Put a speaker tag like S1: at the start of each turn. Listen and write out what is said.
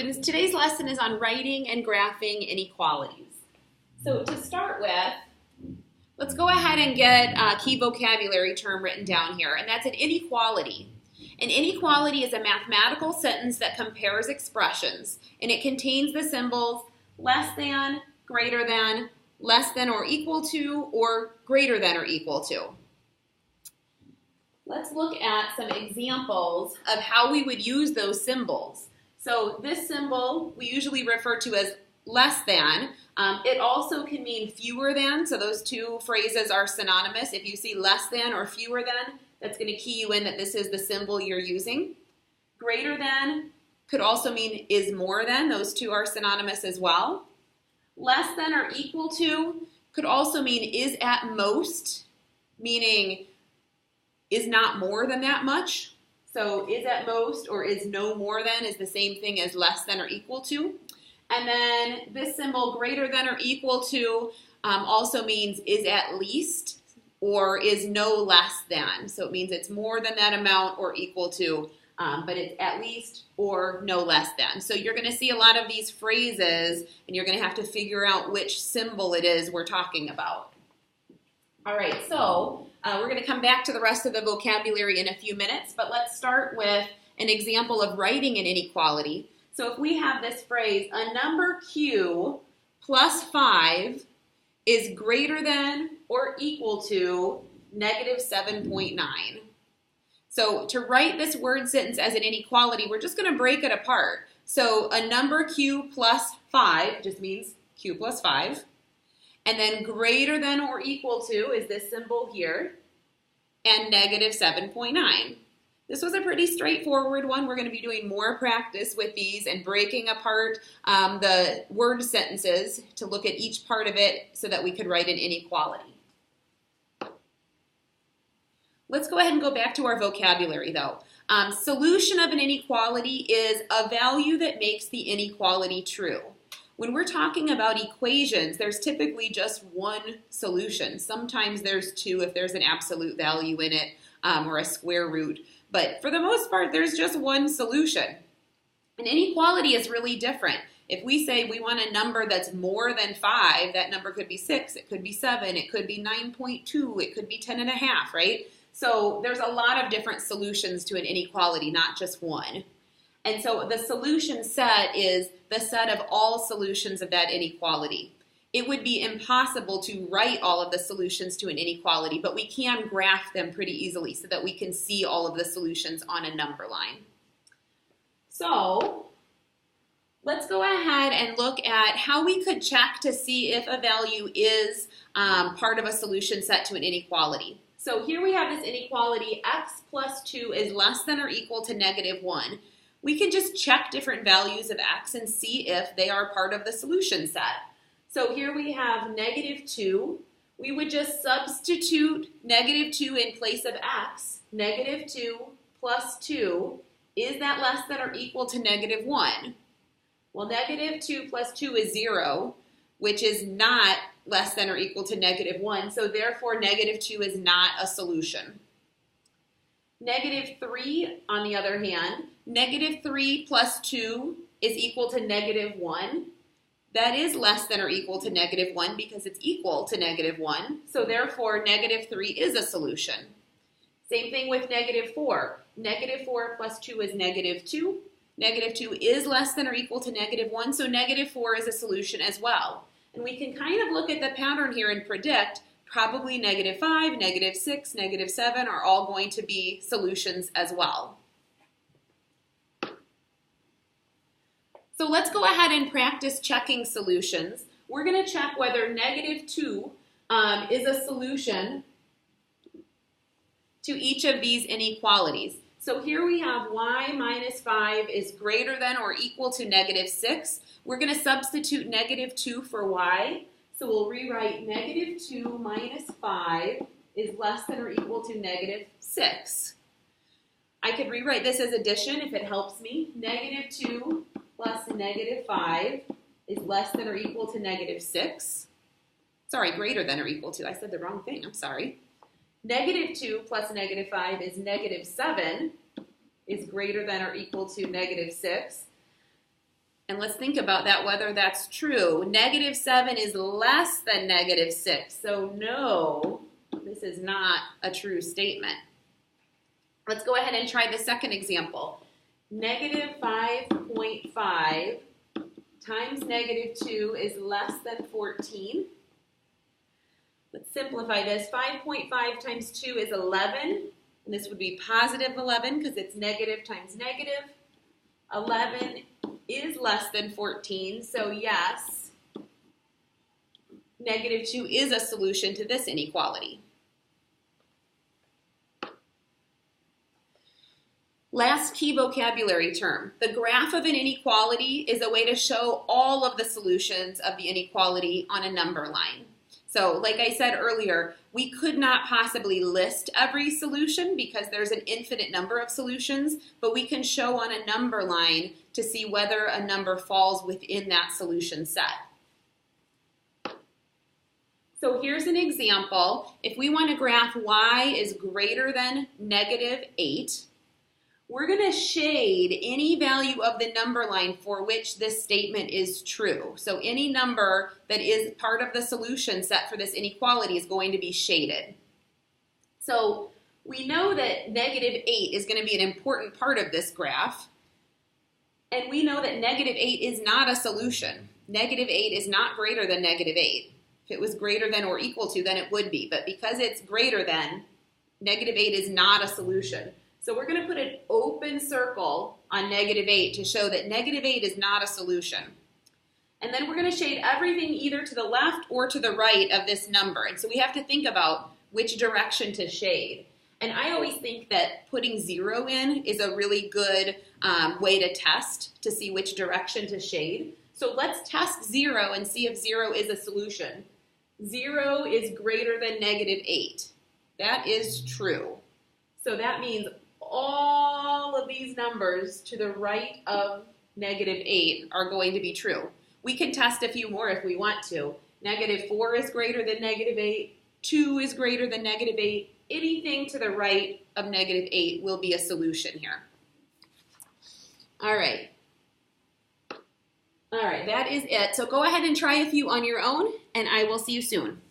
S1: students, today's lesson is on writing and graphing inequalities. So to start with, let's go ahead and get a key vocabulary term written down here, and that's an inequality. An inequality is a mathematical sentence that compares expressions, and it contains the symbols less than, greater than, less than or equal to, or greater than or equal to. Let's look at some examples of how we would use those symbols. So this symbol we usually refer to as less than. It also can mean fewer than, so those two phrases are synonymous. If you see less than or fewer than, that's going to key you in that this is the symbol you're using. Greater than could also mean is more than. Those two are synonymous as well. Less than or equal to could also mean is at most, meaning is not more than that much. So is at most or is no more than is the same thing as less than or equal to. And then this symbol greater than or equal to also means is at least or is no less than. So it means it's more than that amount or equal to, but it's at least or no less than. So you're going to see a lot of these phrases and you're going to have to figure out which symbol it is we're talking about. All right, so we're going to come back to the rest of the vocabulary in a few minutes, but let's start with an example of writing an inequality. So if we have this phrase, a number q plus 5 is greater than or equal to negative 7.9. So to write this word sentence as an inequality, we're just going to break it apart. So a number q plus 5 just means q plus 5. And then greater than or equal to is this symbol here, and negative 7.9. This was a pretty straightforward one. We're going to be doing more practice with these and breaking apart the word sentences to look at each part of it so that we could write an inequality. Let's go ahead and go back to our vocabulary though. Solution of an inequality is a value that makes the inequality true. When we're talking about equations, there's typically just one solution. Sometimes there's two if there's an absolute value in it or a square root. But for the most part, there's just one solution. An inequality is really different. If we say we want a number that's more than 5, that number could be 6, it could be 7, it could be 9.2, it could be 10.5, right? So there's a lot of different solutions to an inequality, not just one. And so the solution set is the set of all solutions of that inequality. It would be impossible to write all of the solutions to an inequality, but we can graph them pretty easily so that we can see all of the solutions on a number line. So let's go ahead and look at how we could check to see if a value is part of a solution set to an inequality. So here we have this inequality, x plus 2 is less than or equal to negative 1. We can just check different values of x and see if they are part of the solution set. So here we have negative 2. We would just substitute negative 2 in place of x. Negative 2 plus 2, is that less than or equal to negative 1? Well, negative 2 plus 2 is 0, which is not less than or equal to negative 1. So therefore, negative 2 is not a solution. Negative 3, on the other hand, negative 3 plus 2 is equal to negative 1. That is less than or equal to negative 1 because it's equal to negative 1. So therefore, negative 3 is a solution. Same thing with negative 4. Negative 4 plus 2 is negative 2. Negative 2 is less than or equal to negative 1, so negative 4 is a solution as well. And we can kind of look at the pattern here and predict probably negative 5, negative 6, negative 7 are all going to be solutions as well. So let's go ahead and practice checking solutions. We're going to check whether negative 2 is a solution to each of these inequalities. So here we have y minus 5 is greater than or equal to negative 6. We're going to substitute negative 2 for y. So we'll rewrite negative 2 minus 5 is less than or equal to negative 6. I could rewrite this as addition if it helps me. Negative 2 plus negative 5 is less than or equal to negative 6. Sorry, greater than or equal to. I said the wrong thing. I'm sorry. Negative 2 plus negative 5 is negative 7 is greater than or equal to negative 6. And let's think about that, whether that's true. Negative 7 is less than negative 6. So no, this is not a true statement. Let's go ahead and try the second example. Negative 5.5 times negative 2 is less than 14. Let's simplify this. 5.5 times 2 is 11. And this would be positive 11 because it's negative times negative. 11 is less than 14, so yes, negative 2 is a solution to this inequality. Last key vocabulary term. The graph of an inequality is a way to show all of the solutions of the inequality on a number line. So, like I said earlier, we could not possibly list every solution because there's an infinite number of solutions, but we can show on a number line to see whether a number falls within that solution set. So here's an example. If we want to graph y is greater than negative 8, we're going to shade any value of the number line for which this statement is true. So any number that is part of the solution set for this inequality is going to be shaded. So we know that negative 8 is going to be an important part of this graph. And we know that negative 8 is not a solution. Negative 8 is not greater than negative 8. If it was greater than or equal to, then it would be. But because it's greater than, negative 8 is not a solution. So we're going to put an open circle on negative 8 to show that negative 8 is not a solution. And then we're going to shade everything either to the left or to the right of this number. And so we have to think about which direction to shade. And I always think that putting 0 in is a really good way to test to see which direction to shade. So let's test 0 and see if 0 is a solution. 0 is greater than negative 8. That is true. So that means all of these numbers to the right of negative 8 are going to be true. We can test a few more if we want to. Negative 4 is greater than negative 8. 2 is greater than negative 8. Anything to the right of negative 8 will be a solution here. All right. All right, that is it. So go ahead and try a few on your own, and I will see you soon.